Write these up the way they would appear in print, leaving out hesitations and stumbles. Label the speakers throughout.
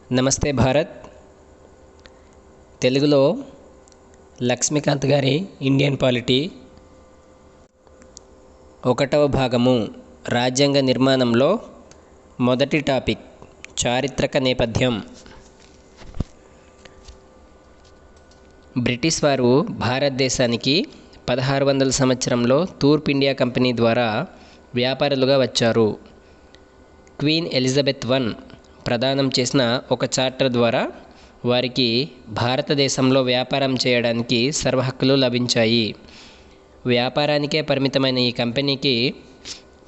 Speaker 1: నమస్తే భారత్. తెలుగులో లక్ష్మీకాంత్ గారి ఇండియన్ పాలిటీ 1వ భాగము రాజ్యాంగ నిర్మాణంలో మొదటి టాపిక్ చారిత్రక నేపథ్యం. బ్రిటిష్ వారు భారతదేశానికి 1600 సంవత్సరంలో తూర్పు ఇండియా కంపెనీ ద్వారా వ్యాపారులుగా వచ్చారు. క్వీన్ ఎలిజబెత్ I ప్రదానం చేసిన ఒక చార్టర్ ద్వారా వారికి భారతదేశంలో వ్యాపారం చేయడానికి సర్వహక్కులు లభించాయి. వ్యాపారానికే పరిమితమైన ఈ కంపెనీకి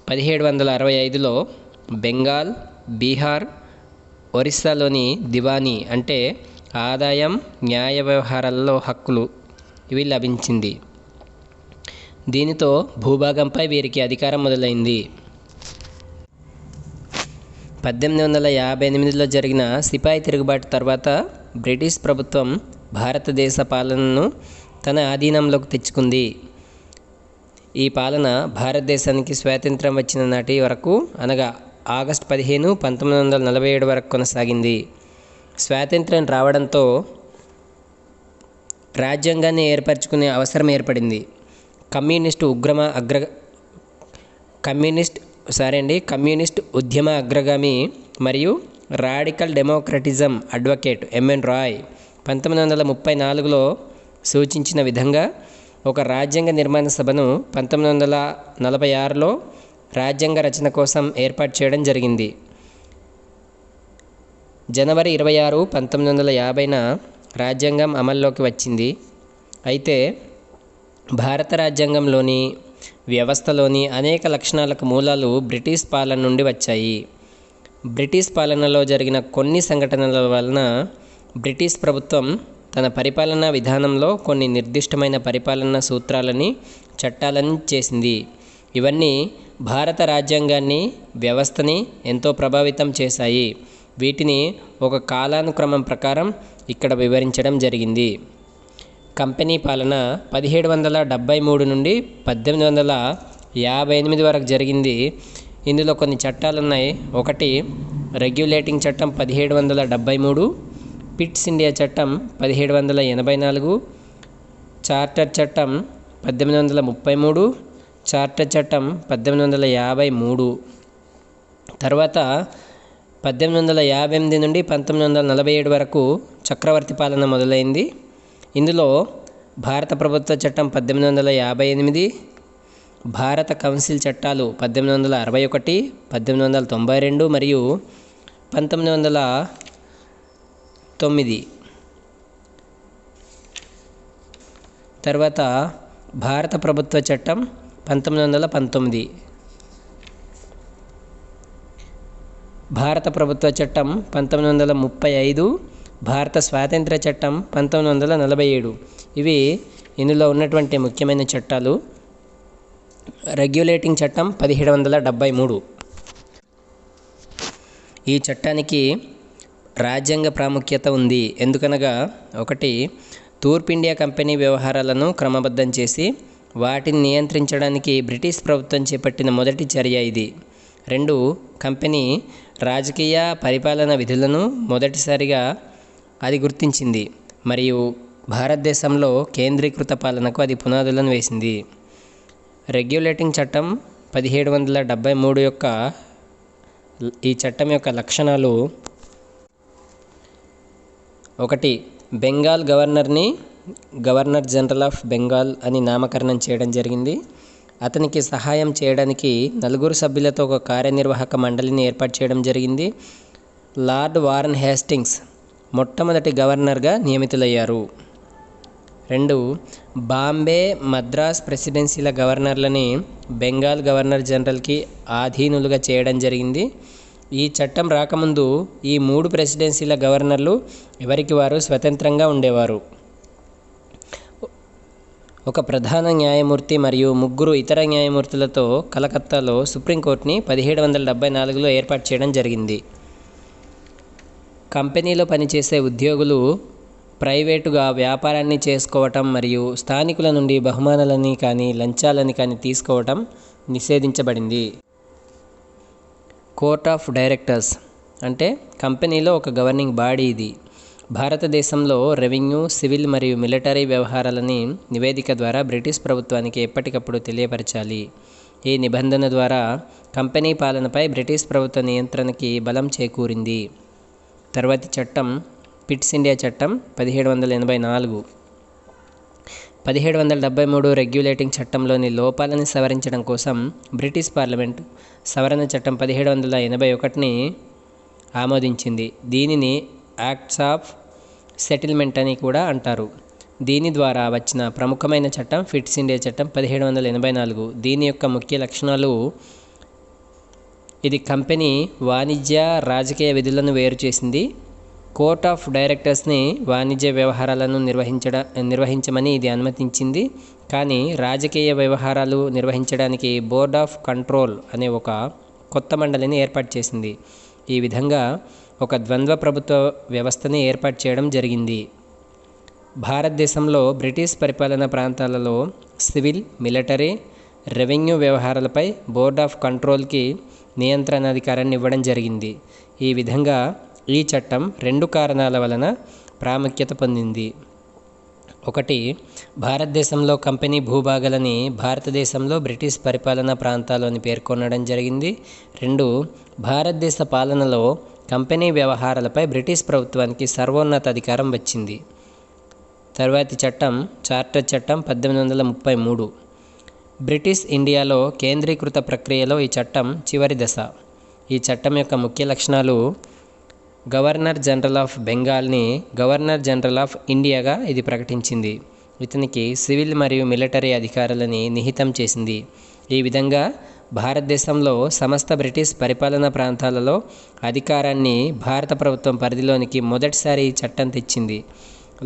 Speaker 1: 1765లో బెంగాల్, బీహార్, ఒరిస్సాలోని దివానీ అంటే ఆదాయం, న్యాయ వ్యవహారాలలో హక్కులు ఇవి లభించింది. దీనితో భూభాగంపై వీరికి అధికారం మొదలైంది. 1858లో జరిగిన సిపాయి తిరుగుబాటు తర్వాత బ్రిటిష్ ప్రభుత్వం భారతదేశ పాలనను తన ఆధీనంలోకి తెచ్చుకుంది. ఈ పాలన భారతదేశానికి స్వాతంత్ర్యం వచ్చిన నాటి వరకు అనగా ఆగస్టు 15, 1947 వరకు కొనసాగింది. స్వాతంత్ర్యం రావడంతో రాజ్యాంగాన్ని ఏర్పరచుకునే అవసరం ఏర్పడింది. కమ్యూనిస్ట్ ఉద్యమ అగ్రగామి మరియు రాడికల్ డెమోక్రటిజం అడ్వకేట్ ఎంఎన్ రాయ్ 1934లో సూచించిన విధంగా ఒక రాజ్యాంగ నిర్మాణ సభను 1946లో రాజ్యాంగ రచన కోసం ఏర్పాటు చేయడం జరిగింది. జనవరి 26, 1950న రాజ్యాంగం అమల్లోకి వచ్చింది. అయితే భారత రాజ్యాంగంలోని వ్యవస్థలోని అనేక లక్షణాలకు మూలాలు బ్రిటిష్ పాలన నుండి వచ్చాయి. బ్రిటిష్ పాలనలో జరిగిన కొన్ని సంఘటనల వలన బ్రిటిష్ ప్రభుత్వం తన పరిపాలనా విధానంలో కొన్ని నిర్దిష్టమైన పరిపాలనా సూత్రాలని, చట్టాలని చేసింది. ఇవన్నీ భారత రాజ్యాంగాన్ని, వ్యవస్థని ఎంతో ప్రభావితం చేశాయి. వీటిని ఒక కాలానుక్రమం ప్రకారం ఇక్కడ వివరించడం జరిగింది. కంపెనీ పాలన 1773 నుండి 1858 వరకు జరిగింది. ఇందులో కొన్ని చట్టాలు ఉన్నాయి. ఒకటి రెగ్యులేటింగ్ చట్టం 1773, పిట్స్ ఇండియా చట్టం 1784, చార్టర్ చట్టం 1833, చార్టర్ చట్టం 1853. తర్వాత 1858 నుండి 1947 వరకు చక్రవర్తి పాలన మొదలైంది. ఇందులో భారత ప్రభుత్వ చట్టం 1858, భారత కౌన్సిల్ చట్టాలు 1861, 1892 మరియు 1909. తర్వాత భారత ప్రభుత్వ చట్టం 1919, భారత ప్రభుత్వ చట్టం 1935, భారత స్వాతంత్ర చట్టం 1947. ఇవి ఇందులో ఉన్నటువంటి ముఖ్యమైన చట్టాలు. రెగ్యులేటింగ్ చట్టం 1773. ఈ చట్టానికి రాజ్యాంగ ప్రాముఖ్యత ఉంది. ఎందుకనగా ఒకటి తూర్పు ఇండియా కంపెనీ వ్యవహారాలను క్రమబద్ధం చేసి వాటిని నియంత్రించడానికి బ్రిటిష్ ప్రభుత్వం చేపట్టిన మొదటి చర్య ఇది. 2 కంపెనీ రాజకీయ పరిపాలన విధులను మొదటిసారిగా అది గుర్తించింది మరియు భారతదేశంలో కేంద్రీకృత పాలనకు అది పునాదులను వేసింది. రెగ్యులేటింగ్ చట్టం 1773 యొక్క ఈ చట్టం యొక్క లక్షణాలు: 1 బెంగాల్ గవర్నర్ని గవర్నర్ జనరల్ ఆఫ్ బెంగాల్ అని నామకరణం చేయడం జరిగింది. అతనికి సహాయం చేయడానికి 4 సభ్యులతో ఒక కార్యనిర్వాహక మండలిని ఏర్పాటు చేయడం జరిగింది. లార్డ్ వారన్ హేస్టింగ్స్ మొట్టమొదటి గవర్నర్గా నియమితులయ్యారు. 2 బాంబే, మద్రాస్ ప్రెసిడెన్సీల గవర్నర్లని బెంగాల్ గవర్నర్ జనరల్కి ఆధీనులుగా చేయడం జరిగింది. ఈ చట్టం రాకముందు ఈ 3 ప్రెసిడెన్సీల గవర్నర్లు ఎవరికి వారు స్వతంత్రంగా ఉండేవారు. ఒక ప్రధాన న్యాయమూర్తి మరియు 3 ఇతర న్యాయమూర్తులతో కలకత్తాలో సుప్రీంకోర్టుని 1774లో ఏర్పాటు చేయడం జరిగింది. కంపెనీలో పనిచేసే ఉద్యోగులు ప్రైవేటుగా వ్యాపారాన్ని చేసుకోవటం మరియు స్థానికుల నుండి బహుమానాలని కానీ లంచాలని కానీ తీసుకోవటం నిషేధించబడింది. కోర్ట్ ఆఫ్ డైరెక్టర్స్ అంటే కంపెనీలో ఒక గవర్నింగ్ బాడీ ఇది. భారతదేశంలో రెవెన్యూ, సివిల్ మరియు మిలిటరీ వ్యవహారాలని నివేదిక ద్వారా బ్రిటిష్ ప్రభుత్వానికి ఎప్పటికప్పుడు తెలియపరచాలి. ఈ నిబంధన ద్వారా కంపెనీ పాలనపై బ్రిటిష్ ప్రభుత్వ నియంత్రణకి బలం చేకూరింది. తర్వాతి చట్టం పిట్స్ ఇండియా చట్టం 1784. 1773 రెగ్యులేటింగ్ చట్టంలోని లోపాలను సవరించడం కోసం బ్రిటిష్ పార్లమెంట్ సవరణ చట్టం 1781ని ఆమోదించింది. దీనిని యాక్ట్స్ ఆఫ్ సెటిల్మెంట్ అని కూడా అంటారు. దీని ద్వారా వచ్చిన ప్రముఖమైన చట్టం పిట్స్ ఇండియా చట్టం 1784. దీని యొక్క ముఖ్య లక్షణాలు: ఇది కంపెనీ వాణిజ్య, రాజకీయ విధులను వేరు చేసింది. కోర్ట్ ఆఫ్ డైరెక్టర్స్ని వాణిజ్య వ్యవహారాలను నిర్వహించమని ఇది అనుమతించింది. కానీ రాజకీయ వ్యవహారాలు నిర్వహించడానికి బోర్డ్ ఆఫ్ కంట్రోల్ అనే ఒక కొత్త మండలిని ఏర్పాటు చేసింది. ఈ విధంగా ఒక ద్వంద్వ ప్రభుత్వ వ్యవస్థని ఏర్పాటు చేయడం జరిగింది. భారతదేశంలో బ్రిటిష్ పరిపాలనా ప్రాంతాలలో సివిల్, మిలిటరీ, రెవెన్యూ వ్యవహారాలపై బోర్డ్ ఆఫ్ కంట్రోల్కి నియంత్రణాధికారాన్ని ఇవ్వడం జరిగింది. ఈ విధంగా ఈ చట్టం 2 కారణాల వలన ప్రాముఖ్యత పొందింది. 1. భారతదేశంలో కంపెనీ భూభాగాలని భారతదేశంలో బ్రిటిష్ పరిపాలనా ప్రాంతాలు అని పేర్కొనడం జరిగింది. 2. భారతదేశ పాలనలో కంపెనీ వ్యవహారాలపై బ్రిటిష్ ప్రభుత్వానికి సర్వోన్నత అధికారం వచ్చింది. తర్వాతి చట్టం చార్టర్ చట్టం 1833. బ్రిటిష్ ఇండియాలో కేంద్రీకృత ప్రక్రియలో ఈ చట్టం చివరి దశ. ఈ చట్టం యొక్క ముఖ్య లక్షణాలు: గవర్నర్ జనరల్ ఆఫ్ బెంగాల్ని గవర్నర్ జనరల్ ఆఫ్ ఇండియాగా ఇది ప్రకటించింది. ఇతనికి సివిల్ మరియు మిలిటరీ అధికారాలని నిహితం చేసింది. ఈ విధంగా భారతదేశంలో సమస్త బ్రిటిష్ పరిపాలనా ప్రాంతాలలో అధికారాన్ని భారత ప్రభుత్వం పరిధిలోనికి మొదటిసారి ఈ చట్టం తెచ్చింది.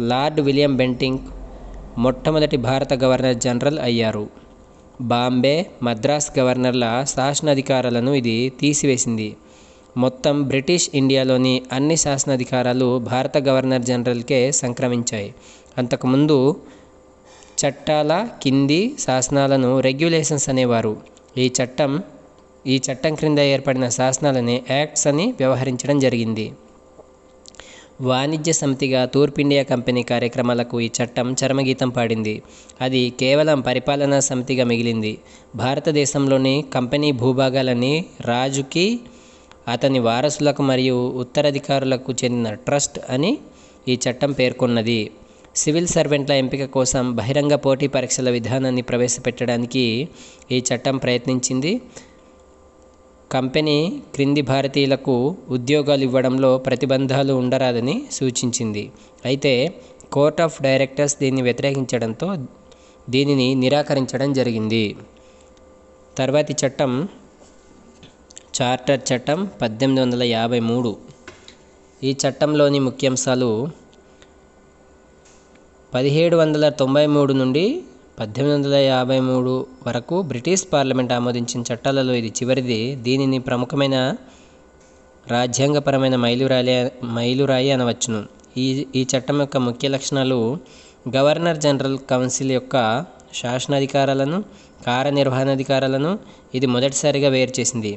Speaker 1: లార్డ్ విలియం బెంటింక్ మొట్టమొదటి భారత గవర్నర్ జనరల్ అయ్యారు. బాంబే, మద్రాస్ గవర్నర్ల శాసనాధికారాలను ఇది తీసివేసింది. మొత్తం బ్రిటిష్ ఇండియాలోని అన్ని శాసనాధికారాలు భారత గవర్నర్ జనరల్కే సంక్రమించాయి. అంతకుముందు చట్టాల కింది శాసనాలను రెగ్యులేషన్స్ అనేవారు. ఈ చట్టం క్రింద ఏర్పడిన శాసనాలని యాక్ట్స్ అని వ్యవహరించడం జరిగింది. వాణిజ్య సమితిగా తూర్పు ఇండియా కంపెనీ కార్యక్రమాలకు ఈ చట్టం చరమగీతం పాడింది. అది కేవలం పరిపాలనా సమితిగా మిగిలింది. భారతదేశంలోని కంపెనీ భూభాగాలని రాజుకి, అతని వారసులకు మరియు ఉత్తరాధికారులకు చెందిన ట్రస్ట్ అని ఈ చట్టం పేర్కొన్నది. సివిల్ సర్వెంట్ల ఎంపిక కోసం బహిరంగ పోటీ పరీక్షల విధానాన్ని ప్రవేశపెట్టడానికి ఈ చట్టం ప్రయత్నించింది. కంపెనీ క్రింది భారతీయులకు ఉద్యోగాలు ఇవ్వడంలో ప్రతిబంధాలు ఉండరాదని సూచించింది. అయితే కోర్ట్ ఆఫ్ డైరెక్టర్స్ దీన్ని వ్యతిరేకించడంతో దీనిని నిరాకరించడం జరిగింది. తర్వాతి చట్టం చార్టర్ చట్టం 1853. ఈ చట్టంలోని ముఖ్యాంశాలు: 1793 నుండి 1853 వరకు బ్రిటిష్ పార్లమెంట్ ఆమోదించిన చట్టాలలో ఇది చివరిది. దీనిని ప్రముఖమైన రాజ్యాంగపరమైన మైలురాయి అనవచ్చును. ఈ చట్టం యొక్క ముఖ్య లక్షణాలు: గవర్నర్ జనరల్ కౌన్సిల్ యొక్క శాసనాధికారాలను, కార్యనిర్వహణాధికారాలను ఇది మొదటిసారిగా వేరు చేసింది.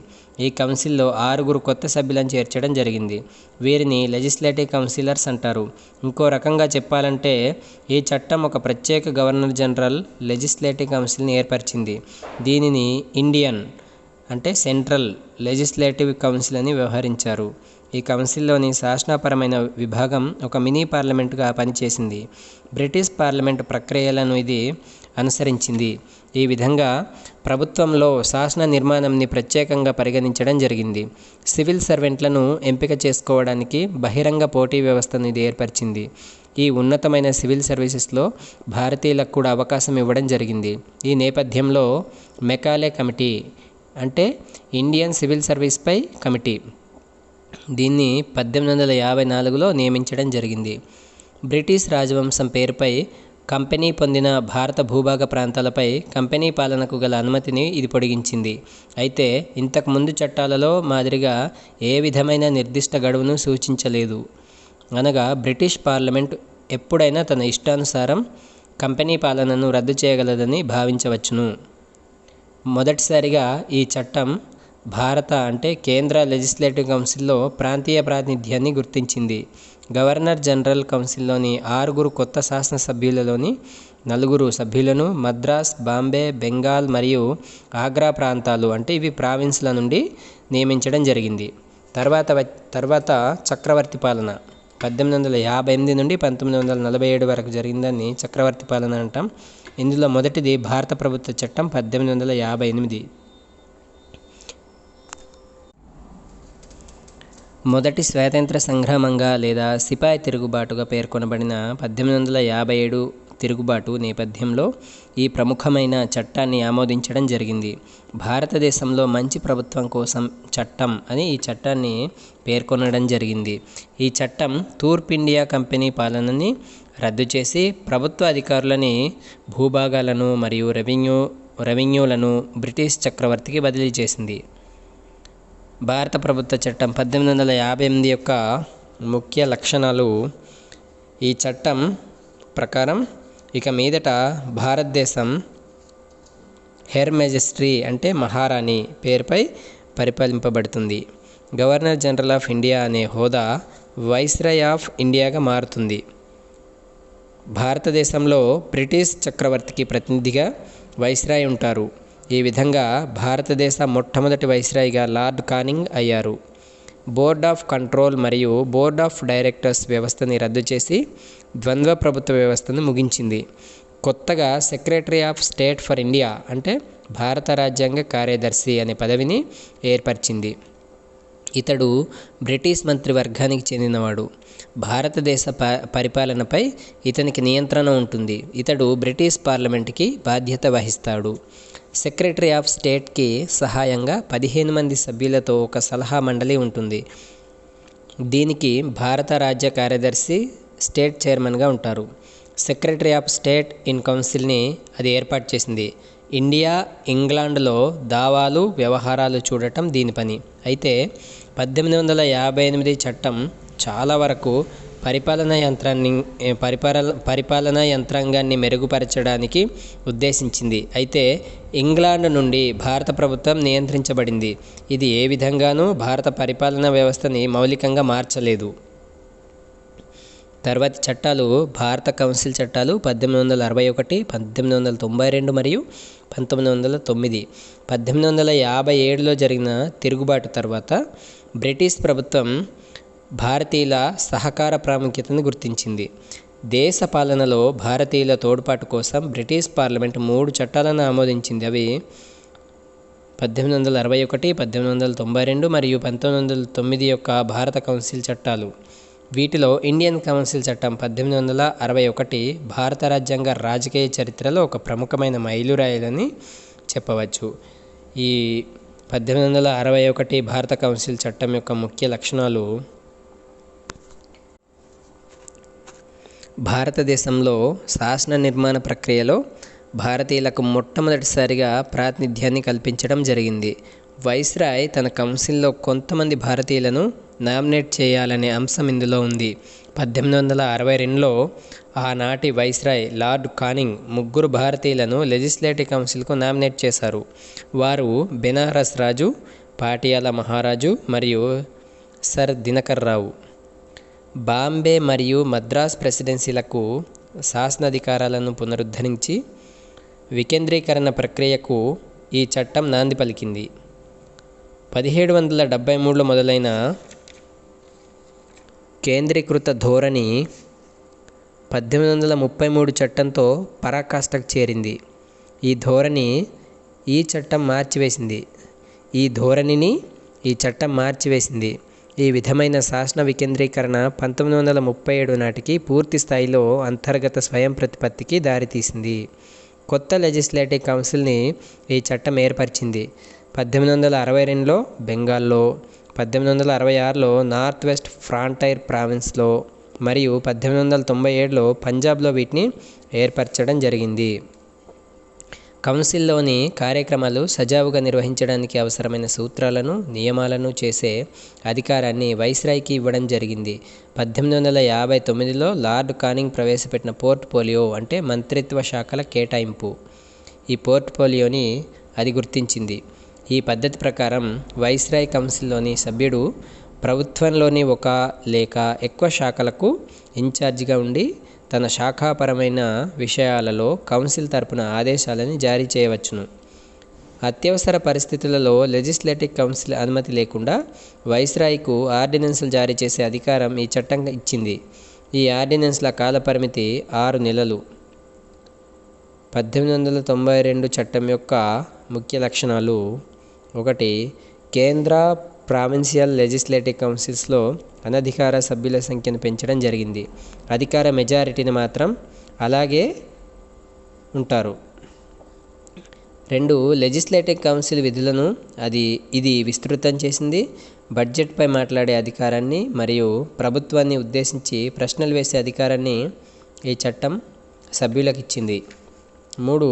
Speaker 1: ఈ కౌన్సిల్లో 6 కొత్త సభ్యులను చేర్చడం జరిగింది. వీరిని లెజిస్లేటివ్ కౌన్సిలర్స్ అంటారు. ఇంకో రకంగా చెప్పాలంటే ఈ చట్టం ఒక ప్రత్యేక గవర్నర్ జనరల్ లెజిస్లేటివ్ కౌన్సిల్ని ఏర్పరిచింది. దీనిని ఇండియన్ అంటే సెంట్రల్ లెజిస్లేటివ్ కౌన్సిల్ అని వ్యవహరించారు. ఈ కౌన్సిల్లోని శాసనపరమైన విభాగం ఒక మినీ పార్లమెంటుగా పనిచేసింది. బ్రిటిష్ పార్లమెంటు ప్రక్రియలను ఇది అనుసరించింది. ఈ విధంగా ప్రభుత్వంలో శాసన నిర్మాణంని ప్రత్యేకంగా పరిగణించడం జరిగింది. సివిల్ సర్వెంట్లను ఎంపిక చేసుకోవడానికి బహిరంగ పోటీ వ్యవస్థను ఇది ఏర్పరిచింది. ఈ ఉన్నతమైన సివిల్ సర్వీసెస్లో భారతీయులకు కూడా అవకాశం ఇవ్వడం జరిగింది. ఈ నేపథ్యంలో మెకాలే కమిటీ అంటే ఇండియన్ సివిల్ సర్వీస్పై కమిటీ, దీన్ని 1854లో నియమించడం జరిగింది. బ్రిటిష్ రాజవంశం పేరుపై కంపెనీ పొందిన భారత భూభాగ ప్రాంతాలపై కంపెనీ పాలనకు గల అనుమతిని ఇది పొడిగించింది. అయితే ఇంతకుముందు చట్టాలలో మాదిరిగా ఏ విధమైన నిర్దిష్ట గడువును సూచించలేదు. అనగా బ్రిటిష్ పార్లమెంట్ ఎప్పుడైనా తన ఇష్టానుసారం కంపెనీ పాలనను రద్దు చేయగలదని భావించవచ్చును. మొదటిసారిగా ఈ చట్టం భారత అంటే కేంద్ర లెజిస్లేటివ్ కౌన్సిల్లో ప్రాంతీయ ప్రాతినిధ్యాన్ని గుర్తించింది. గవర్నర్ జనరల్ కౌన్సిల్లోని 6 కొత్త శాసనసభ్యులలోని 4 సభ్యులను మద్రాస్, బాంబే, బెంగాల్ మరియు ఆగ్రా ప్రాంతాలు అంటే ఇవి ప్రావిన్స్ల నుండి నియమించడం జరిగింది. తర్వాత చక్రవర్తి పాలన 1858 నుండి 1947 వరకు జరిగిందని చక్రవర్తి పాలన అంటాం. ఇందులో మొదటిది భారత ప్రభుత్వ చట్టం 1858. మొదటి స్వాతంత్ర సంగ్రామంగా లేదా సిపాయి తిరుగుబాటుగా పేర్కొనబడిన 1857 తిరుగుబాటు నేపథ్యంలో ఈ ప్రముఖమైన చట్టాన్ని ఆమోదించడం జరిగింది. భారతదేశంలో మంచి ప్రభుత్వం కోసం చట్టం అని ఈ చట్టాన్ని పేర్కొనడం జరిగింది. ఈ చట్టం తూర్పు ఇండియా కంపెనీ పాలనని రద్దు చేసి ప్రభుత్వ అధికారులని, భూభాగాలను మరియు రెవెన్యూలను బ్రిటిష్ చక్రవర్తికి బదిలీ చేసింది. భారత ప్రభుత్వ చట్టం 1858 యొక్క ముఖ్య లక్షణాలు. ఈ చట్టం ప్రకారం ఇక మీదట భారతదేశం హెర్ మెజెస్టీ అంటే మహారాణి పేరుపై పరిపాలింపబడుతుంది. గవర్నర్ జనరల్ ఆఫ్ ఇండియా అనే హోదా వైస్రాయ్ ఆఫ్ ఇండియాగా మారుతుంది. భారతదేశంలో బ్రిటిష్ చక్రవర్తికి ప్రతినిధిగా వైస్రాయ్ ఉంటారు. ఈ విధంగా భారతదేశ మొట్టమొదటి వైస్రాయ్గా లార్డ్ కానింగ్ అయ్యారు. బోర్డ్ ఆఫ్ కంట్రోల్ మరియు బోర్డ్ ఆఫ్ డైరెక్టర్స్ వ్యవస్థని రద్దు చేసి ద్వంద్వ ప్రభుత్వ వ్యవస్థను ముగించింది. కొత్తగా secretary of state for India అంటే భారత రాజ్యాంగ కార్యదర్శి అనే పదవిని ఏర్పరిచింది. ఇతడు బ్రిటిష్ మంత్రివర్గానికి చెందినవాడు. భారతదేశ పరిపాలనపై ఇతనికి నియంత్రణ ఉంటుంది. ఇతడు బ్రిటిష్ పార్లమెంటుకి బాధ్యత వహిస్తాడు. సెక్రటరీ ఆఫ్ స్టేట్కి సహాయంగా 15 మంది సభ్యులతో ఒక సలహా మండలి ఉంటుంది. దీనికి భారత రాజ్య కార్యదర్శి స్టేట్ చైర్మన్గా ఉంటారు. సెక్రటరీ ఆఫ్ స్టేట్ ఇన్ కౌన్సిల్ని అది ఏర్పాటు చేసింది. ఇండియా, ఇంగ్లాండ్లో దావాలు, వ్యవహారాలు చూడటం దీని పని. అయితే 1858 చట్టం చాలా వరకు పరిపాలనా యంత్రాంగాన్ని మెరుగుపరచడానికి ఉద్దేశించింది. అయితే ఇంగ్లాండ్ నుండి భారత ప్రభుత్వం నియంత్రించబడింది. ఇది ఏ విధంగానూ భారత పరిపాలనా వ్యవస్థని మౌలికంగా మార్చలేదు. తర్వాతి చట్టాలు భారత కౌన్సిల్ చట్టాలు 1861, 1892 మరియు 1909. 1857లో జరిగిన తిరుగుబాటు తర్వాత బ్రిటిష్ ప్రభుత్వం భారతీయుల సహకార ప్రాముఖ్యతను గుర్తించింది. దేశ పాలనలో భారతీయుల తోడ్పాటు కోసం బ్రిటిష్ పార్లమెంట్ 3 చట్టాలను ఆమోదించింది. అవి 1861, 1892 మరియు 1909 యొక్క భారత కౌన్సిల్ చట్టాలు. వీటిలో ఇండియన్ కౌన్సిల్ చట్టం 1861 భారత రాజ్యాంగ రాజకీయ చరిత్రలో ఒక ప్రముఖమైన మైలురాయిలని చెప్పవచ్చు. ఈ 1861 భారత కౌన్సిల్ చట్టం యొక్క ముఖ్య లక్షణాలు. భారతదేశంలో శాసన నిర్మాణ ప్రక్రియలో భారతీయులకు మొట్టమొదటిసారిగా ప్రాతినిధ్యాన్ని కల్పించడం జరిగింది. వైస్రాయ్ తన కౌన్సిల్లో కొంతమంది భారతీయులను నామినేట్ చేయాలనే అంశం ఇందులో ఉంది. 1862లో ఆనాటి వైస్రాయ్ లార్డ్ కానింగ్ 3 భారతీయులను లెజిస్లేటివ్ కౌన్సిల్కు నామినేట్ చేశారు. వారు బెనారస్ రాజు, పాటియాలా మహారాజు మరియు సర్ దినకర్ రావు. బాంబే మరియు మద్రాస్ ప్రెసిడెన్సీలకు శాసనాధికారాలను పునరుద్ధరించి వికేంద్రీకరణ ప్రక్రియకు ఈ చట్టం నాంది పలికింది. 1773లో మొదలైన కేంద్రీకృత ధోరణి 1833 చట్టంతో పరాకాష్ఠకు చేరింది. ఈ చట్టం మార్చివేసింది. ఈ విధమైన శాసన వికేంద్రీకరణ 1937 నాటికి పూర్తి స్థాయిలో అంతర్గత స్వయం ప్రతిపత్తికి దారితీసింది. కొత్త లెజిస్లేటివ్ కౌన్సిల్ని ఈ చట్టం ఏర్పరిచింది. 1862లో బెంగాల్లో, 1866లో నార్త్ వెస్ట్ ఫ్రాంటైర్ ప్రావిన్స్లో మరియు 1897లో పంజాబ్లో వీటిని ఏర్పరచడం జరిగింది. కౌన్సిల్లోని కార్యక్రమాలు సజావుగా నిర్వహించడానికి అవసరమైన సూత్రాలను, నియమాలను చేసే అధికారాన్ని వైస్రాయ్కి ఇవ్వడం జరిగింది. 1859లో లార్డ్ కానింగ్ ప్రవేశపెట్టిన పోర్ట్ఫోలియో అంటే మంత్రిత్వ శాఖల కేటాయింపు. ఈ పోర్ట్ఫోలియోని అది గుర్తించింది. ఈ పద్ధతి ప్రకారం వైస్రాయ్ కౌన్సిల్లోని సభ్యుడు ప్రభుత్వంలోని ఒక లేక ఎక్కువ శాఖలకు ఇన్ఛార్జిగా ఉండి తన శాఖాపరమైన విషయాలలో కౌన్సిల్ తరపున ఆదేశాలను జారీ చేయవచ్చును. అత్యవసర పరిస్థితులలో లెజిస్లేటివ్ కౌన్సిల్ అనుమతి లేకుండా వైస్రాయ్కు ఆర్డినెన్సులు జారీ చేసే అధికారం ఈ చట్టం ఇచ్చింది. ఈ ఆర్డినెన్స్ల కాలపరిమితి 6 నెలలు. 1892 చట్టం యొక్క ముఖ్య లక్షణాలు: 1. కేంద్ర ప్రావిన్షియల్ లెజిస్లేటివ్ కౌన్సిల్స్లో అనధికార సభ్యుల సంఖ్యను పెంచడం జరిగింది. అధికార మెజారిటీని మాత్రం అలాగే ఉంటారు. 2. లెజిస్లేటివ్ కౌన్సిల్ విధులను ఇది విస్తృతం చేసింది. బడ్జెట్పై మాట్లాడే అధికారాన్ని మరియు ప్రభుత్వాన్ని ఉద్దేశించి ప్రశ్నలు వేసే అధికారాన్ని ఈ చట్టం సభ్యులకు ఇచ్చింది. 3.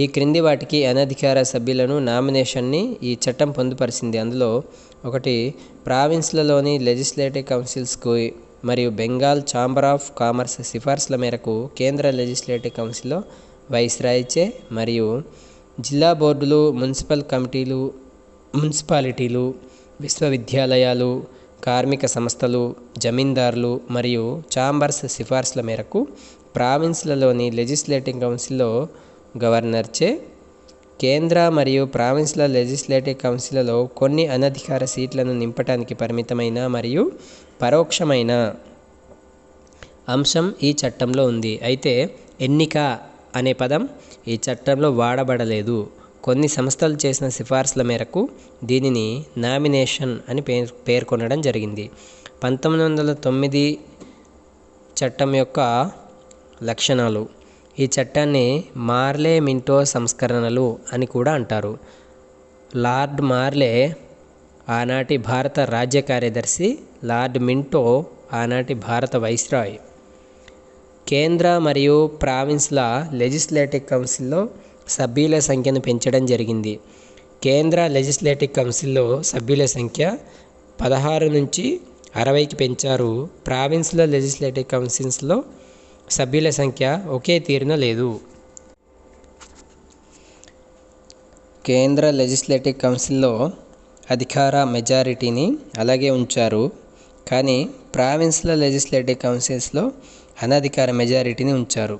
Speaker 1: ఈ క్రింది వాటికి అనధికార సభ్యులను నామినేషన్ని ఈ చట్టం పొందుపరిచింది. అందులో 1. ప్రావిన్స్లలోని లెజిస్లేటివ్ కౌన్సిల్స్కు మరియు బెంగాల్ ఛాంబర్ ఆఫ్ కామర్స్ సిఫార్సుల మేరకు కేంద్ర లెజిస్లేటివ్ కౌన్సిల్లో వైస్రాయ్చే మరియు జిల్లా బోర్డులు, మున్సిపల్ కమిటీలు, మున్సిపాలిటీలు, విశ్వవిద్యాలయాలు, కార్మిక సంస్థలు, జమీందారులు మరియు ఛాంబర్స్ సిఫార్సుల మేరకు ప్రావిన్స్లలోని లెజిస్లేటివ్ కౌన్సిల్లో గవర్నర్చే. కేంద్ర మరియు ప్రావిన్స్ల లెజిస్లేటివ్ కౌన్సిల్లో కొన్ని అనధికార సీట్లను నింపటానికి పరిమితమైన మరియు పరోక్షమైన అంశం ఈ చట్టంలో ఉంది. అయితే ఎన్నిక అనే పదం ఈ చట్టంలో వాడబడలేదు. కొన్ని సంస్థలు చేసిన సిఫార్సుల మేరకు దీనిని నామినేషన్ అని పేర్కొనడం జరిగింది. 1909 చట్టం యొక్క లక్షణాలు: ఈ చట్టాన్ని మార్లే మింటో సంస్కరణలు అని కూడా అంటారు. లార్డ్ మార్లే ఆనాటి భారత రాజ్య కార్యదర్శి, లార్డ్ మింటో ఆనాటి భారత వైస్రాయ్. కేంద్ర మరియు ప్రావిన్స్ల లెజిస్లేటివ్ కౌన్సిల్లో సభ్యుల సంఖ్యను పెంచడం జరిగింది. కేంద్ర లెజిస్లేటివ్ కౌన్సిల్లో సభ్యుల సంఖ్య 16 నుంచి 60కి పెంచారు. ప్రావిన్స్ల లెజిస్లేటివ్ కౌన్సిల్స్లో సభ్యుల సంఖ్య ఒకే తీరున లేదు. కేంద్ర లెజిస్లేటివ్ కౌన్సిల్లో అధికార మెజారిటీని అలాగే ఉంచారు, కానీ ప్రావిన్స్ల లెజిస్లేటివ్ కౌన్సిల్స్లో అనధికార మెజారిటీని ఉంచారు.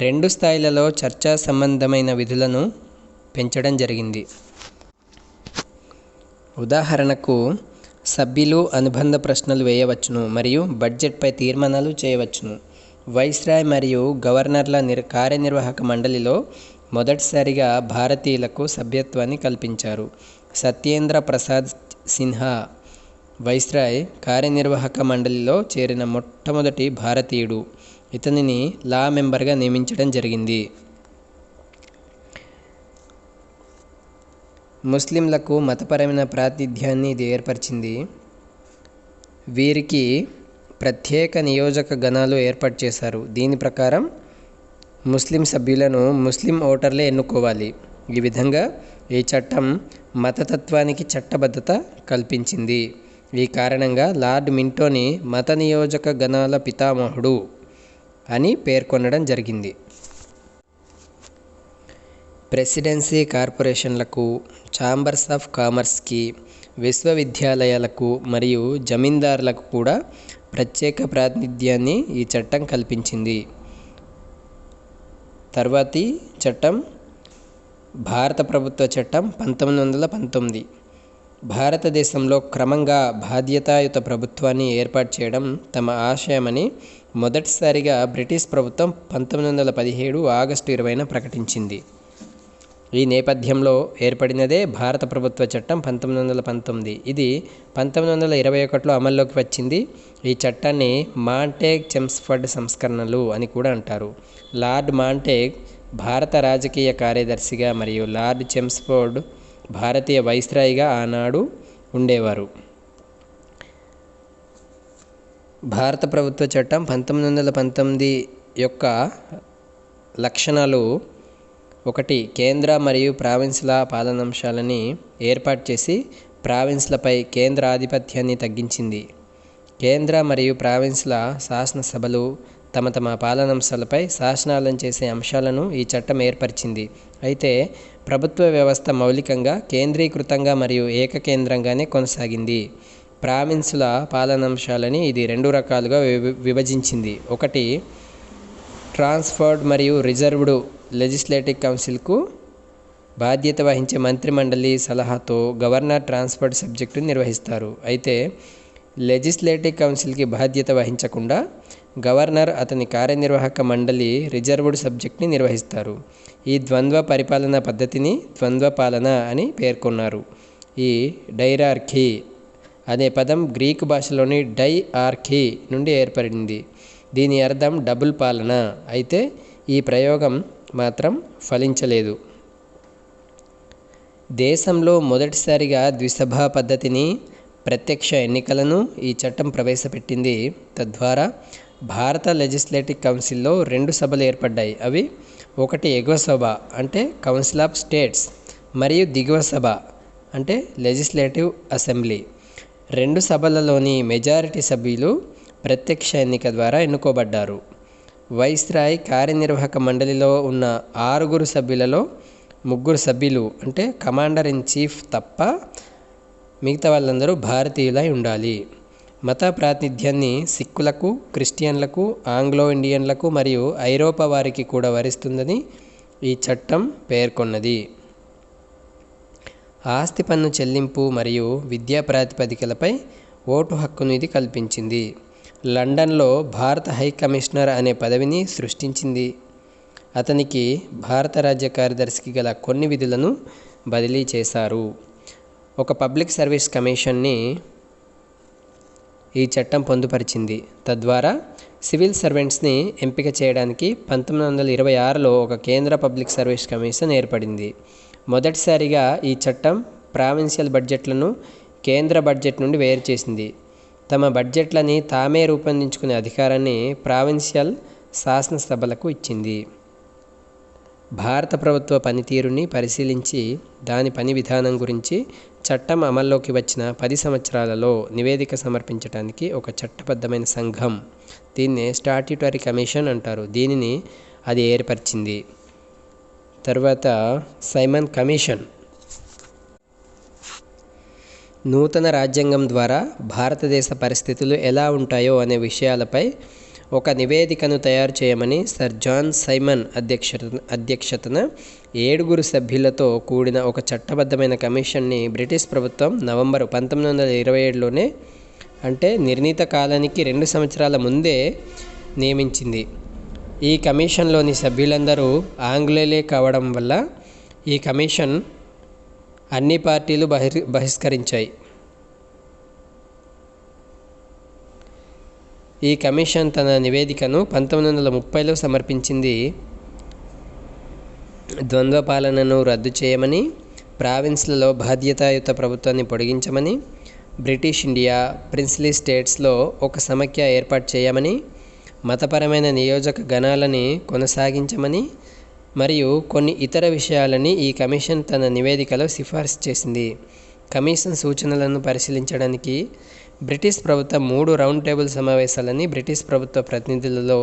Speaker 1: 2 స్థాయిలలో చర్చా సంబంధమైన విధులను పెంచడం జరిగింది. ఉదాహరణకు, సభ్యులు అనుబంధ ప్రశ్నలు వేయవచ్చును మరియు బడ్జెట్పై తీర్మానాలు చేయవచ్చును. వైస్రాయ్ మరియు గవర్నర్ల కార్యనిర్వాహక మండలిలో మొదటిసారిగా భారతీయులకు సభ్యత్వాన్ని కల్పించారు. సత్యేంద్ర ప్రసాద్ సిన్హా వైస్రాయ్ కార్యనిర్వాహక మండలిలో చేరిన మొట్టమొదటి భారతీయుడు. ఇతనిని లా మెంబర్గా నియమించడం జరిగింది. ముస్లింలకు మతపరమైన ప్రాతినిధ్యాన్ని ఇది ఏర్పరిచింది. వీరికి ప్రత్యేక నియోజక గణాలు ఏర్పాటు చేశారు. దీని ప్రకారం ముస్లిం సభ్యులను ముస్లిం ఓటర్లే ఎన్నుకోవాలి. ఈ విధంగా ఈ చట్టం మతతత్వానికి చట్టబద్ధత కల్పించింది. ఈ కారణంగా లార్డ్ మింటోని మత నియోజక గణాల పితామహుడు అని పేర్కొనడం జరిగింది. ప్రెసిడెన్సీ కార్పొరేషన్లకు, ఛాంబర్స్ ఆఫ్ కామర్స్కి, విశ్వవిద్యాలయాలకు మరియు జమీందారులకు కూడా ప్రత్యేక ప్రాతినిధ్యాన్ని ఈ చట్టం కల్పించింది. తర్వాతి చట్టం భారత ప్రభుత్వ చట్టం 1919. భారతదేశంలో క్రమంగా బాధ్యతాయుత ప్రభుత్వాన్ని ఏర్పాటు చేయడం తమ ఆశయమని మొదటిసారిగా బ్రిటిష్ ప్రభుత్వం 1917 ఆగస్టు 20న ప్రకటించింది. ఈ నేపథ్యంలో ఏర్పడినదే భారత ప్రభుత్వ చట్టం 1919. ఇది 1921లో అమల్లోకి వచ్చింది. ఈ చట్టాన్ని మాంటేగ్ చెమ్స్ఫర్డ్ సంస్కరణలు అని కూడా అంటారు. లార్డ్ మాంటేగ్ భారత రాజకీయ కార్యదర్శిగా మరియు లార్డ్ చెమ్స్ఫోర్డ్ భారతీయ వైస్రాయ్గా ఆనాడు ఉండేవారు. భారత ప్రభుత్వ చట్టం 1919 యొక్క లక్షణాలు: 1. కేంద్ర మరియు ప్రావిన్స్ల పాలనాంశాలని ఏర్పాటు చేసి ప్రావిన్స్లపై కేంద్ర ఆధిపత్యాన్ని తగ్గించింది. కేంద్ర మరియు ప్రావిన్స్ల శాసనసభలు తమ తమ పాలనాంశాలపై శాసనాలను చేసే అంశాలను ఈ చట్టం ఏర్పరిచింది. అయితే ప్రభుత్వ వ్యవస్థ మౌలికంగా కేంద్రీకృతంగా మరియు ఏకకేంద్రంగానే కొనసాగింది. ప్రావిన్సుల పాలనాంశాలని ఇది 2 రకాలుగా విభజించింది. ఒకటి, ట్రాన్స్ఫర్డ్ మరియు రిజర్వ్డ్ లెజిస్లేటివ్ కౌన్సిల్కు బాధ్యత వహించే మంత్రిమండలి సలహాతో గవర్నర్ ట్రాన్స్ఫర్డ్ సబ్జెక్టును నిర్వహిస్తారు. అయితే లెజిస్లేటివ్ కౌన్సిల్కి బాధ్యత వహించకుండా గవర్నర్, అతని కార్యనిర్వాహక మండలి రిజర్వ్డ్ సబ్జెక్ట్ని నిర్వహిస్తారు. ఈ ద్వంద్వ పరిపాలనా పద్ధతిని ద్వంద్వ పాలన అని పేర్కొన్నారు. ఈ డైరార్కీ అనే పదం గ్రీకు భాషలోని డై ఆర్కీ నుండి ఏర్పడింది. దీని అర్థం డబుల్ పాలన. అయితే ఈ ప్రయోగం మాత్రం ఫలించలేదు. దేశంలో మొదటిసారిగా ద్విసభా పద్ధతిని, ప్రత్యక్ష ఎన్నికలను ఈ చట్టం ప్రవేశపెట్టింది. తద్వారా భారత లెజిస్లేటివ్ కౌన్సిల్లో 2 సభలు ఏర్పడ్డాయి. అవి ఒకటి ఎగువ సభ అంటే కౌన్సిల్ ఆఫ్ స్టేట్స్ మరియు దిగువ సభ అంటే లెజిస్లేటివ్ అసెంబ్లీ. 2 సభలలోని మెజారిటీ సభ్యులు ప్రత్యక్ష ఎన్నిక ద్వారా ఎన్నుకోబడ్డారు. వైస్రాయ్ కార్యనిర్వాహక మండలిలో ఉన్న 6 సభ్యులలో 3 సభ్యులు అంటే కమాండర్ ఇన్ చీఫ్ తప్ప మిగతా వాళ్ళందరూ భారతీయులై ఉండాలి. మత ప్రాతినిధ్యాన్ని సిక్కులకు, క్రిస్టియన్లకు, ఆంగ్లో ఇండియన్లకు మరియు ఐరోపా వారికి కూడా వరిస్తుందని ఈ చట్టం పేర్కొన్నది. ఆస్తి పన్ను చెల్లింపు మరియు విద్యా ప్రాతిపదికలపై ఓటు హక్కును ఇది కల్పించింది. లండన్లో భారత హై కమిషనర్ అనే పదవిని సృష్టించింది. అతనికి భారత రాజ్య కార్యదర్శికి గల కొన్ని విధులను బదిలీ చేశారు. ఒక పబ్లిక్ సర్వీస్ కమిషన్ని ఈ చట్టం పొందుపరిచింది. తద్వారా సివిల్ సర్వెంట్స్ని ఎంపిక చేయడానికి 1926లో ఒక కేంద్ర పబ్లిక్ సర్వీస్ కమిషన్ ఏర్పడింది. మొదటిసారిగా ఈ చట్టం ప్రావిన్షియల్ బడ్జెట్లను కేంద్ర బడ్జెట్ నుండి వేరు చేసింది. తమ బడ్జెట్లని తామే రూపొందించుకునే అధికారాన్ని ప్రావిన్షియల్ శాసనసభలకు ఇచ్చింది. భారత ప్రభుత్వ పనితీరుని పరిశీలించి దాని పని విధానం గురించి చట్టం అమల్లోకి వచ్చిన 10 సంవత్సరాలలో నివేదిక సమర్పించడానికి ఒక చట్టబద్ధమైన సంఘం, దీన్నే స్టాట్యూటరీ కమిషన్ అంటారు, దీనిని అది ఏర్పరిచింది. తర్వాత సైమన్ కమిషన్. నూతన రాజ్యాంగం ద్వారా భారతదేశ పరిస్థితులు ఎలా ఉంటాయో అనే విషయాలపై ఒక నివేదికను తయారు చేయమని సర్ జాన్ సైమన్ అధ్యక్షతన 7 సభ్యులతో కూడిన ఒక చట్టబద్ధమైన కమిషన్ని బ్రిటిష్ ప్రభుత్వం నవంబర్ 1927లోనే, అంటే నిర్ణీత కాలానికి 2 సంవత్సరాల ముందే నియమించింది. ఈ కమిషన్లోని సభ్యులందరూ ఆంగ్లేయులే కావడం వల్ల ఈ కమిషన్ అన్ని పార్టీలు బహిష్కరించాయి. ఈ కమిషన్ తన నివేదికను 1930లో సమర్పించింది. ద్వంద్వ పాలనను రద్దు చేయమని, ప్రావిన్స్లలో బాధ్యతాయుత ప్రభుత్వాన్ని పొడిగించమని, బ్రిటిష్ ఇండియా, ప్రిన్స్లీ స్టేట్స్లో ఒక సమైక్య ఏర్పాటు చేయమని, మతపరమైన నియోజక గణాలని కొనసాగించమని మరియు కొన్ని ఇతర విషయాలని ఈ కమిషన్ తన నివేదికలో సిఫార్సు చేసింది. కమిషన్ సూచనలను పరిశీలించడానికి బ్రిటిష్ ప్రభుత్వం 3 రౌండ్ టేబుల్ సమావేశాలని బ్రిటిష్ ప్రభుత్వ ప్రతినిధులలో,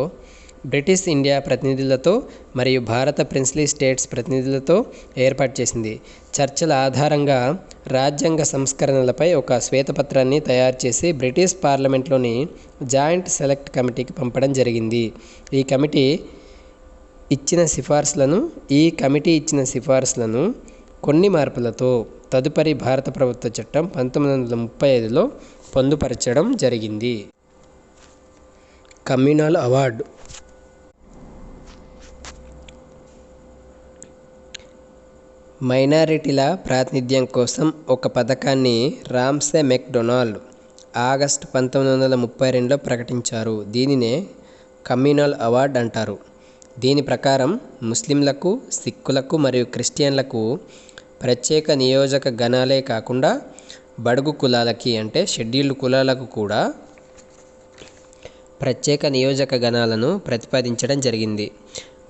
Speaker 1: బ్రిటిష్ ఇండియా ప్రతినిధులతో మరియు భారత ప్రిన్స్లీ స్టేట్స్ ప్రతినిధులతో ఏర్పాటు చేసింది. చర్చల ఆధారంగా రాజ్యాంగ సంస్కరణలపై ఒక శ్వేతపత్రాన్ని తయారు చేసి బ్రిటిష్ పార్లమెంట్లోని జాయింట్ సెలెక్ట్ కమిటీకి పంపడం జరిగింది. ఈ కమిటీ ఇచ్చిన సిఫార్సులను కొన్ని మార్పులతో తదుపరి భారత ప్రభుత్వ చట్టం 1935లో పొందుపరచడం జరిగింది. Communal award. మైనారిటీల ప్రాతినిధ్యం కోసం ఒక పథకాన్ని రామ్సే మెక్డొనాల్డ్ ఆగస్టు 1932లో ప్రకటించారు. దీనినే కమ్యూనల్ అవార్డ్ అంటారు. దీని ప్రకారం ముస్లింలకు, సిక్కులకు మరియు క్రిస్టియన్లకు ప్రత్యేక నియోజక గణాలే కాకుండా బడుగు కులాలకి అంటే షెడ్యూల్డ్ కులాలకు కూడా ప్రత్యేక నియోజక గణాలను ప్రతిపాదించడం జరిగింది.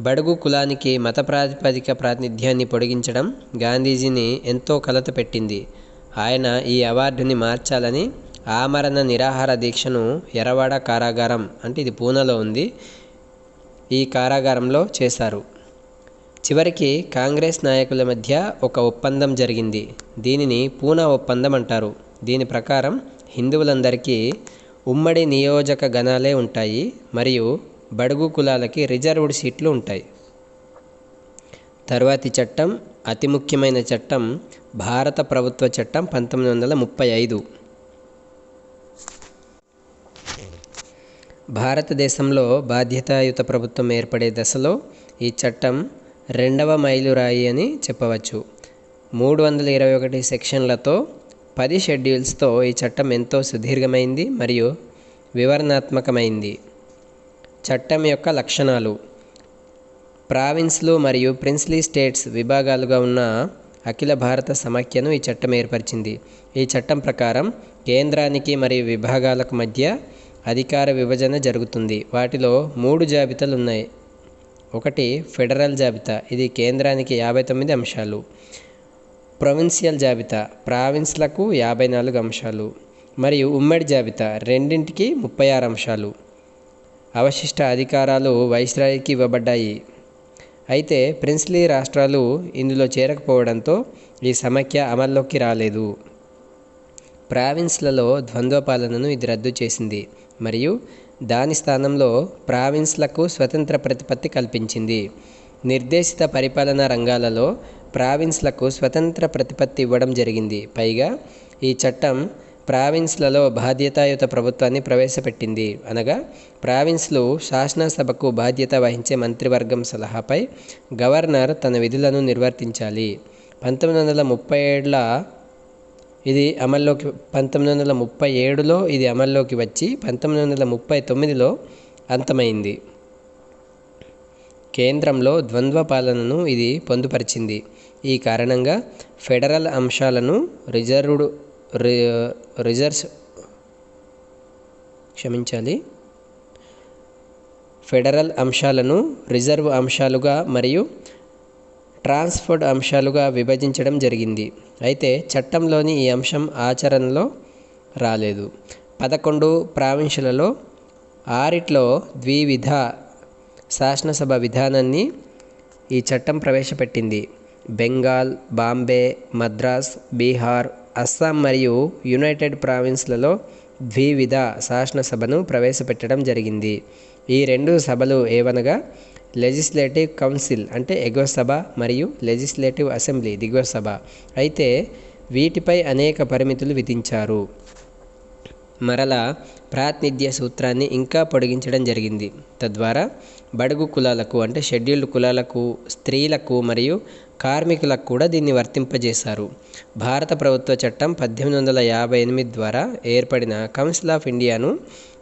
Speaker 1: బడుగు కులానికి మత ప్రాతిపదిక ప్రాతినిధ్యాన్ని పొడిగించడం గాంధీజీని ఎంతో కలత పెట్టింది. ఆయన ఈ అవార్డుని మార్చాలని ఆమరణ నిరాహార దీక్షను ఎర్రవాడ కారాగారం, అంటే ఇది పూనాలో ఉంది, ఈ కారాగారంలో చేశారు. చివరికి కాంగ్రెస్ నాయకుల మధ్య ఒక ఒప్పందం జరిగింది. దీనిని పూనా ఒప్పందం అంటారు. దీని ప్రకారం హిందువులందరికీ ఉమ్మడి నియోజక గణాలే ఉంటాయి మరియు బడుగు కులాలకి రిజర్వ్డ్ సీట్లు ఉంటాయి. తరువాతి చట్టం, అతి ముఖ్యమైన చట్టం భారత ప్రభుత్వ చట్టం 1935. భారతదేశంలో బాధ్యతాయుత ప్రభుత్వం ఏర్పడే దశలో ఈ చట్టం రెండవ మైలురాయి అని చెప్పవచ్చు. 321 సెక్షన్లతో 10 షెడ్యూల్స్తో ఈ చట్టం ఎంతో సుదీర్ఘమైంది మరియు వివరణాత్మకమైంది. చట్టం యొక్క లక్షణాలు: ప్రావిన్స్లు మరియు ప్రిన్స్లీ స్టేట్స్ విభాగాలుగా ఉన్న అఖిల భారత సమాఖ్యను ఈ చట్టం ఏర్పరిచింది. ఈ చట్టం ప్రకారం కేంద్రానికి మరియు విభాగాలకు మధ్య అధికార విభజన జరుగుతుంది. వాటిలో 3 జాబితాలు ఉన్నాయి. 1 ఫెడరల్ జాబితా, ఇది కేంద్రానికి 59 అంశాలు. ప్రొవిన్షియల్ జాబితా, ప్రావిన్స్లకు 54 అంశాలు. మరియు ఉమ్మడి జాబితా, రెండింటికి 36 అంశాలు. అవశిష్ట అధికారాలు వైస్రాయ్కి ఇవ్వబడ్డాయి. అయితే ప్రిన్స్లీ రాష్ట్రాలు ఇందులో చేరకపోవడంతో ఈ సమాఖ్య అమల్లోకి రాలేదు. ప్రావిన్స్లలో ద్వంద్వ పాలనను ఇది రద్దు చేసింది మరియు దాని స్థానంలో ప్రావిన్స్లకు స్వతంత్ర ప్రతిపత్తి కల్పించింది. నిర్దేశిత పరిపాలనా రంగాలలో ప్రావిన్స్లకు స్వతంత్ర ప్రతిపత్తి ఇవ్వడం జరిగింది. పైగా ఈ చట్టం ప్రావిన్స్లలో బాధ్యతాయుత ప్రభుత్వాన్ని ప్రవేశపెట్టింది. అనగా ప్రావిన్స్లు శాసనసభకు బాధ్యత వహించే మంత్రివర్గం సలహాపై గవర్నర్ తన విధులను నిర్వర్తించాలి. 1937లో ఇది అమల్లోకి వచ్చి 1939లో అంతమైంది. కేంద్రంలో ద్వంద్వ పాలనను ఇది పొందుపరిచింది. ఈ కారణంగా ఫెడరల్ అంశాలను రిజర్వ్ అంశాలుగా మరియు ట్రాన్స్ఫర్డ్ అంశాలుగా విభజించడం జరిగింది. అయితే చట్టంలోని ఈ అంశం ఆచరణలో రాలేదు. 11 ప్రావిన్సులలో 6లో ద్వివిధ శాసనసభ విధానాన్ని ఈ చట్టం ప్రవేశపెట్టింది. బెంగాల్, బాంబే, మద్రాస్, బీహార్, అస్సాం మరియు యునైటెడ్ ప్రావిన్స్లలో ద్వివిధ శాసనసభను ప్రవేశపెట్టడం జరిగింది. ఈ 2 సభలు ఏవనగా లెజిస్లేటివ్ కౌన్సిల్ అంటే ఎగువ సభ మరియు లెజిస్లేటివ్ అసెంబ్లీ దిగువ సభ. అయితే వీటిపై అనేక పరిమితులు విధించారు. మరలా ప్రాతినిధ్య సూత్రాన్ని ఇంకా పొడిగించడం జరిగింది. తద్వారా బడుగు కులాలకు అంటే షెడ్యూల్డ్ కులాలకు, స్త్రీలకు మరియు కార్మికులకు కూడా దీన్ని వర్తింపజేశారు. భారత ప్రభుత్వ చట్టం 1858 ద్వారా ఏర్పడిన కౌన్సిల్ ఆఫ్ ఇండియాను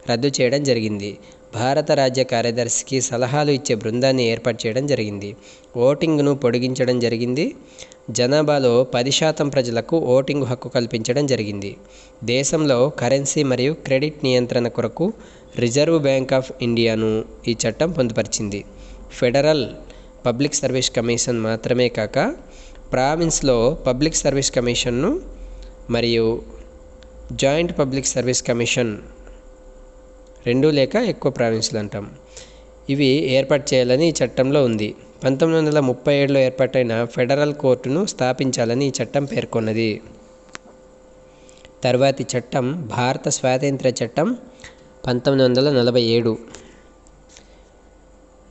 Speaker 1: రద్దు చేయడం జరిగింది. భారత రాజ్య కార్యదర్శికి సలహాలు ఇచ్చే బృందాన్ని ఏర్పాటు చేయడం జరిగింది. ఓటింగ్ను పొడిగించడం జరిగింది. జనాభాలో 10% ప్రజలకు ఓటింగ్ హక్కు కల్పించడం జరిగింది. దేశంలో కరెన్సీ మరియు క్రెడిట్ నియంత్రణ కొరకు రిజర్వ్ బ్యాంక్ ఆఫ్ ఇండియాను ఈ చట్టం పొందుపరిచింది. ఫెడరల్ పబ్లిక్ సర్వీస్ కమిషన్ మాత్రమే కాక ప్రావిన్స్లో పబ్లిక్ సర్వీస్ కమిషన్ను మరియు జాయింట్ పబ్లిక్ సర్వీస్ కమిషన్ 2 లేక ఎక్కువ ప్రావిన్సులు అంటాం, ఇవి ఏర్పాటు చేయాలని ఈ చట్టంలో ఉంది. 1937లో ఏర్పాటైన ఫెడరల్ కోర్టును స్థాపించాలని ఈ చట్టం పేర్కొన్నది. తర్వాతి చట్టం భారత స్వాతంత్ర్య చట్టం 1947.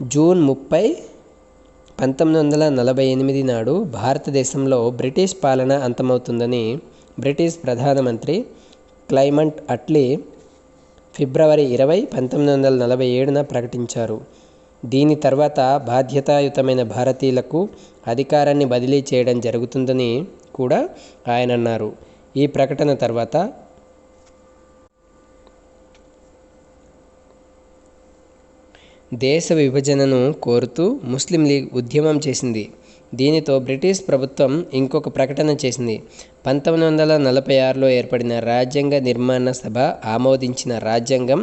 Speaker 1: జూన్ 30, 1948 నాడు భారతదేశంలో బ్రిటిష్ పాలన అంతమవుతుందని బ్రిటిష్ ప్రధానమంత్రి క్లైమెంట్ అట్లీ ఫిబ్రవరి 20, 1947న ప్రకటించారు. దీని తర్వాత బాధ్యతాయుతమైన భారతీయులకు అధికారాన్ని బదిలీ చేయడం జరుగుతుందని కూడా ఆయన అన్నారు. ఈ ప్రకటన తర్వాత దేశ విభజనను కోరుతూ ముస్లిం లీగ్ ఉద్యమం చేసింది. దీనితో బ్రిటిష్ ప్రభుత్వం ఇంకొక ప్రకటన చేసింది. 1946లో ఏర్పడిన రాజ్యాంగ నిర్మాణ సభ ఆమోదించిన రాజ్యాంగం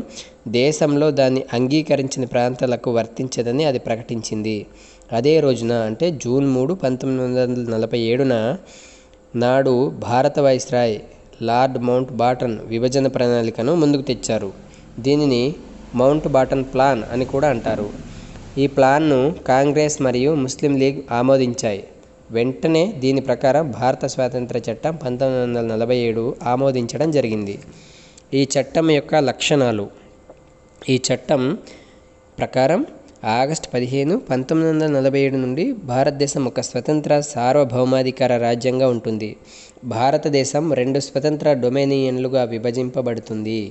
Speaker 1: దేశంలో దాన్ని అంగీకరించిన ప్రాంతాలకు వర్తించదని అది ప్రకటించింది. అదే రోజున అంటే జూన్ 3, 1947న నాడు భారత వైస్రాయ్ లార్డ్ మౌంట్ బాటన్ విభజన ప్రణాళికను ముందుకు తెచ్చారు. దీనిని మౌంట్ బాటన్ ప్లాన్ అని కూడా అంటారు. ఈ ప్లాన్ను కాంగ్రెస్ మరియు ముస్లిం లీగ్ ఆమోదించాయి. వెంటనే దీని ప్రకారం భారత స్వాతంత్ర చట్టం 1947 ఆమోదించడం జరిగింది. ఈ చట్టం యొక్క లక్షణాలు. ఈ చట్టం ప్రకారం ఆగస్టు 15, 1947 నుండి భారతదేశం ఒక స్వతంత్ర సార్వభౌమాధికార రాజ్యంగా ఉంటుంది. భారతదేశం 2 స్వతంత్ర డొమినియన్లుగా విభజింపబడుతుంది.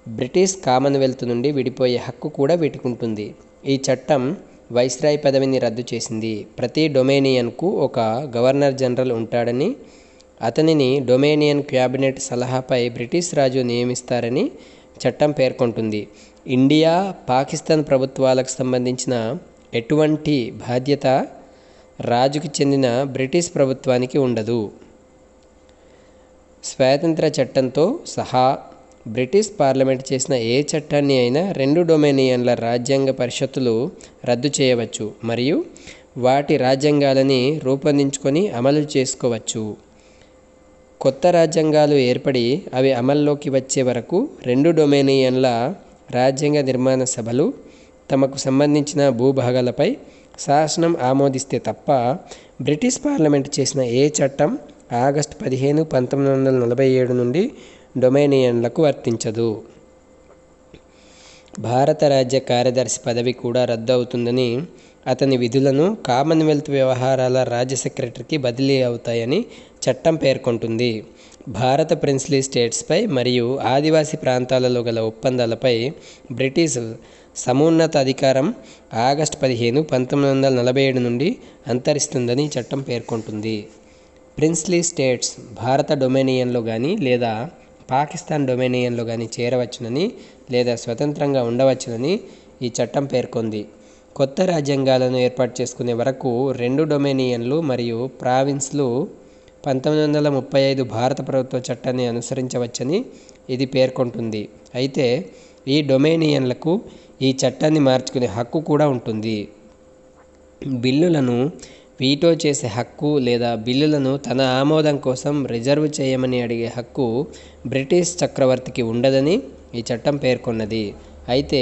Speaker 1: బ్రిటిష్ కామన్వెల్త్ నుండి విడిపోయే హక్కు కూడా వీటికి ఉంటుంది. ఈ చట్టం వైస్రాయ్ పదవిని రద్దు చేసింది. ప్రతి డొమినియన్కు ఒక గవర్నర్ జనరల్ ఉంటాడని, అతనిని డొమినియన్ క్యాబినెట్ సలహాపై బ్రిటిష్ రాజు నియమిస్తారని చట్టం పేర్కొంటుంది. ఇండియా, పాకిస్తాన్ ప్రభుత్వాలకు సంబంధించిన ఎటువంటి బాధ్యత రాజుకు చెందిన బ్రిటిష్ ప్రభుత్వానికి ఉండదు. స్వాతంత్ర చట్టంతో సహా బ్రిటిష్ పార్లమెంట్ చేసిన ఏ చట్టాన్ని అయినా 2 డొమినియన్ల రాజ్యాంగ పరిషత్తులు రద్దు చేయవచ్చు మరియు వాటి రాజ్యాంగాలని రూపొందించుకొని అమలు చేసుకోవచ్చు. కొత్త రాజ్యాంగాలు ఏర్పడి అవి అమల్లోకి వచ్చే వరకు 2 డొమినియన్ల రాజ్యాంగ నిర్మాణ సభలు తమకు సంబంధించిన భూభాగాలపై శాసనం ఆమోదిస్తే తప్ప బ్రిటిష్ పార్లమెంట్ చేసిన ఏ చట్టం ఆగస్టు 15, 1947 నుండి డొమినియన్లకు వర్తించదు. భారత రాజ్య కార్యదర్శి పదవి కూడా రద్దు అవుతుందని, అతని విధులను కామన్వెల్త్ వ్యవహారాల రాజ్య సెక్రటరీకి బదిలీ అవుతాయని చట్టం పేర్కొంటుంది. భారత ప్రిన్స్లీ స్టేట్స్పై మరియు ఆదివాసీ ప్రాంతాలలో గల ఒప్పందాలపై బ్రిటిష్ సమున్నత అధికారం ఆగస్టు 15, 1947 నుండి అంతరిస్తుందని చట్టం పేర్కొంటుంది. ప్రిన్స్లీ స్టేట్స్ భారత డొమినియన్లో కానీ లేదా పాకిస్తాన్ డొమినియన్లో కానీ చేరవచ్చునని లేదా స్వతంత్రంగా ఉండవచ్చునని ఈ చట్టం పేర్కొంది. కొత్త రాజ్యాంగాలను ఏర్పాటు చేసుకునే వరకు 2 డొమినియన్లు మరియు ప్రావిన్స్లు 1935 భారత ప్రభుత్వ చట్టాన్ని అనుసరించవచ్చని ఇది పేర్కొంటుంది. అయితే ఈ డొమినియన్లకు ఈ చట్టాన్ని మార్చుకునే హక్కు కూడా ఉంటుంది. బిల్లులను వీటో చేసే హక్కు లేదా బిల్లులను తన ఆమోదం కోసం రిజర్వ్ చేయమని అడిగే హక్కు బ్రిటిష్ చక్రవర్తికి ఉండదని ఈ చట్టం పేర్కొన్నది. అయితే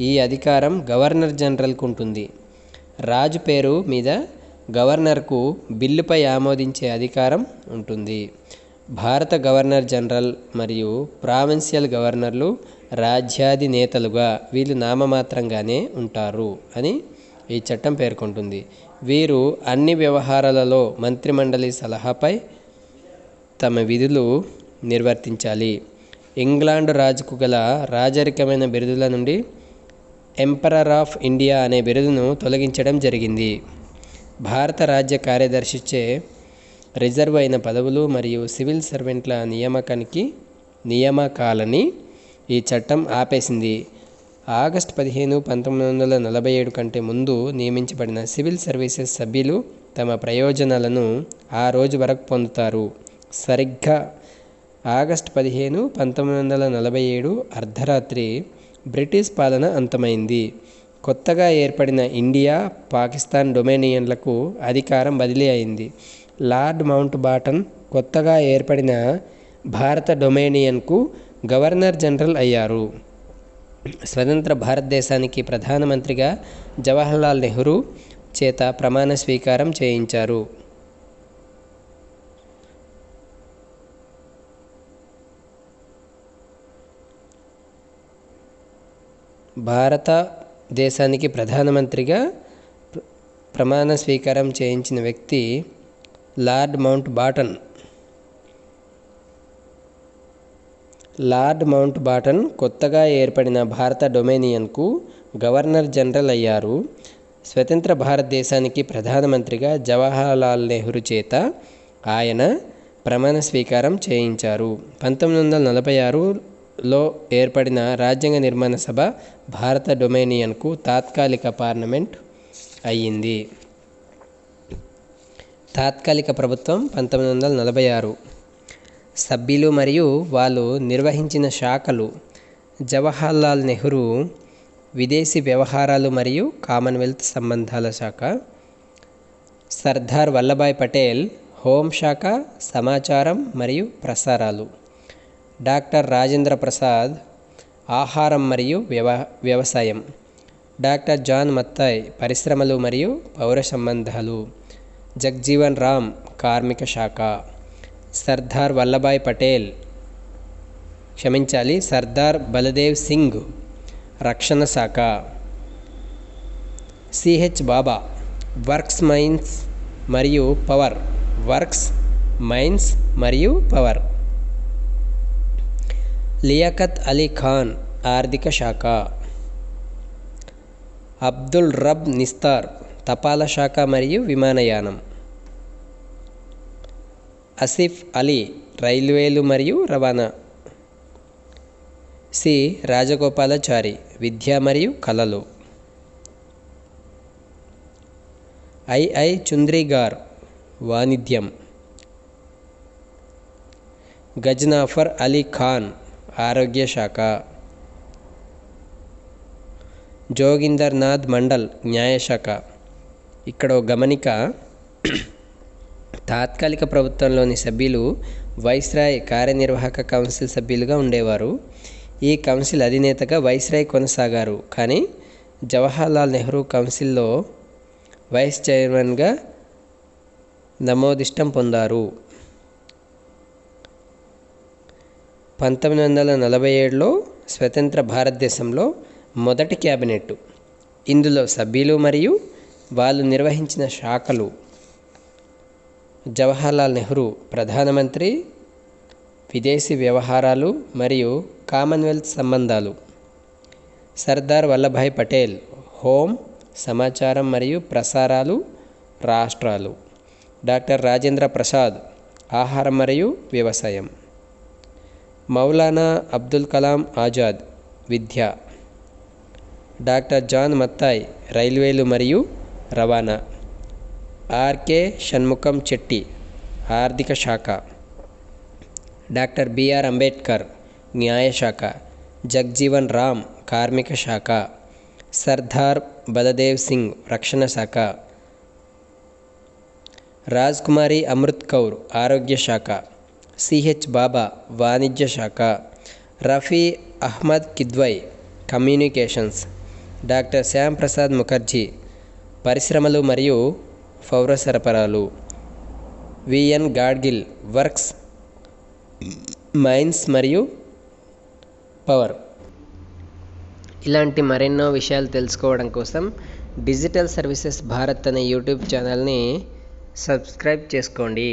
Speaker 1: ఈ అధికారం గవర్నర్ జనరల్కు ఉంటుంది. రాజు పేరు మీద గవర్నర్కు బిల్లుపై ఆమోదించే అధికారం ఉంటుంది. భారత గవర్నర్ జనరల్ మరియు ప్రావిన్షియల్ గవర్నర్లు రాజ్యాధినేతలుగా వీళ్ళు నామమాత్రంగానే ఉంటారు అని ఈ చట్టం పేర్కొంటుంది. వీరు అన్ని వ్యవహారాలలో మంత్రిమండలి సలహాపై తమ విధులు నిర్వర్తించాలి. ఇంగ్లాండ్ రాజుకు గల రాజరికమైన బిరుదుల నుండి ఎంపరర్ ఆఫ్ ఇండియా అనే బిరుదును తొలగించడం జరిగింది. భారత రాజ్య కార్యదర్శిచే రిజర్వ్ అయిన పదవులు మరియు సివిల్ సర్వెంట్ల నియామకాలని ఈ చట్టం ఆపేసింది. ఆగస్టు 15, 1947 కంటే ముందు నియమించబడిన సివిల్ సర్వీసెస్ సభ్యులు తమ ప్రయోజనాలను ఆ రోజు వరకు పొందుతారు. సరిగ్గా ఆగస్టు 15, 1947 అర్ధరాత్రి బ్రిటిష్ పాలన అంతమైంది. కొత్తగా ఏర్పడిన ఇండియా, పాకిస్తాన్ డొమినియన్లకు అధికారం బదిలీ అయింది. లార్డ్ మౌంట్ బాటన్ కొత్తగా ఏర్పడిన భారత డొమినియన్కు గవర్నర్ జనరల్ అయ్యారు. స్వతంత్ర భారతదేశానికి ప్రధానమంత్రిగా జవహర్లాల్ నెహ్రూ చేత ప్రమాణ స్వీకారం చేయించారు. భారతదేశానికి ప్రధానమంత్రిగా ప్రమాణ స్వీకారం చేయించిన వ్యక్తి లార్డ్ మౌంట్ బాటన్. లార్డ్ మౌంట్ బాటన్ కొత్తగా ఏర్పడిన భారత డొమినియన్కు గవర్నర్ జనరల్ అయ్యారు. స్వతంత్ర భారతదేశానికి ప్రధానమంత్రిగా జవహర్లాల్ నెహ్రూ చేత ఆయన ప్రమాణ స్వీకారం చేయించారు. 1946లో ఏర్పడిన రాజ్యాంగ నిర్మాణ సభ భారత డొమినియన్కు తాత్కాలిక పార్లమెంట్ అయ్యింది. తాత్కాలిక ప్రభుత్వం 1946. సభ్యులు మరియు వాళ్ళు నిర్వహించిన శాఖలు: జవహర్లాల్ నెహ్రూ విదేశీ వ్యవహారాలు మరియు కామన్వెల్త్ సంబంధాల శాఖ, సర్దార్ వల్లభాయ్ పటేల్ హోంశాఖ, సమాచారం మరియు ప్రసారాలు, డాక్టర్ రాజేంద్ర ప్రసాద్ ఆహారం మరియు వ్యవసాయం, డాక్టర్ జాన్ మత్తాయ్ పరిశ్రమలు మరియు పౌర సంబంధాలు. జగ్జీవన్ రామ్ కార్మిక శాఖ. సర్దార్ వల్లభాయ్ పటేల్ సర్దార్ బలదేవ్ సింగ్ రక్షణ శాఖ. సిహెచ్ బాబా వర్క్స్ మైన్స్ మరియు పవర్. వర్క్స్ మైన్స్ మరియు పవర్. లియాఖత్ అలీ ఖాన్ ఆర్థిక శాఖ. అబ్దుల్ రబ్ నిస్తార్ తపాలా శాఖ మరియు విమానయానం. ఆసిఫ్ అలీ రైల్వేలు మరియు రవాణా. సి రాజగోపాలాచారి విద్య మరియు కళలు. ఐఐ చుంద్రిగార్ వాణిజ్యం. గజ్నాఫర్ అలీ ఖాన్ ఆరోగ్య శాఖ. జోగిందర్ నాథ్ మండల్ న్యాయశాఖ. ఇక్కడ గమనిక, తాత్కాలిక ప్రభుత్వంలోని సభ్యులు వైస్రాయ్ కార్యనిర్వాహక కౌన్సిల్ సభ్యులుగా ఉండేవారు. ఈ కౌన్సిల్ అధినేతగా వైస్రాయ్ కొనసాగారు, కానీ జవహర్లాల్ నెహ్రూ కౌన్సిల్లో వైస్ చైర్మన్గా నమోదిష్టం పొందారు. 1947లో స్వతంత్ర భారతదేశంలో మొదటి క్యాబినెట్. ఇందులో సభ్యులు మరియు వాళ్ళు నిర్వహించిన శాఖలు: జవహర్లాల్ నెహ్రూ ప్రధానమంత్రి, విదేశీ వ్యవహారాలు మరియు కామన్వెల్త్ సంబంధాలు. సర్దార్ వల్లభాయ్ పటేల్ హోం, సమాచారం మరియు ప్రసారాలు, రాష్ట్రాలు. డాక్టర్ రాజేంద్ర ప్రసాద్ ఆహారం మరియు వ్యవసాయం. మౌలానా అబ్దుల్ కలాం ఆజాద్ విద్య. డాక్టర్ జాన్ మత్తాయ్ రైల్వేలు మరియు రవాణా. ఆర్కే షణ్ముఖం చెట్టి ఆర్థిక శాఖ. డాక్టర్ బిఆర్ అంబేద్కర్ న్యాయశాఖ. జగ్జీవన్ రామ్ కార్మిక శాఖ. సర్దార్ బలదేవ్ సింగ్ రక్షణ శాఖ. రాజ్ కుమారి అమృత్ కౌర్ ఆరోగ్య శాఖ. సిహెచ్ బాబా వాణిజ్య శాఖ. రఫీ అహ్మద్ కిద్వై కమ్యూనికేషన్స్. డాక్టర్ శ్యామ్ ప్రసాద్ ముఖర్జీ పరిశ్రమలు మరియు పౌర సరఫరాలు. విఎన్ గాడ్గిల్ వర్క్స్ మైన్స్ మరియు పవర్. ఇలాంటి మరెన్నో విషయాలు తెలుసుకోవడం కోసం డిజిటల్ సర్వీసెస్ భారత్ అనే యూట్యూబ్ ఛానల్ని సబ్స్క్రైబ్ చేసుకోండి.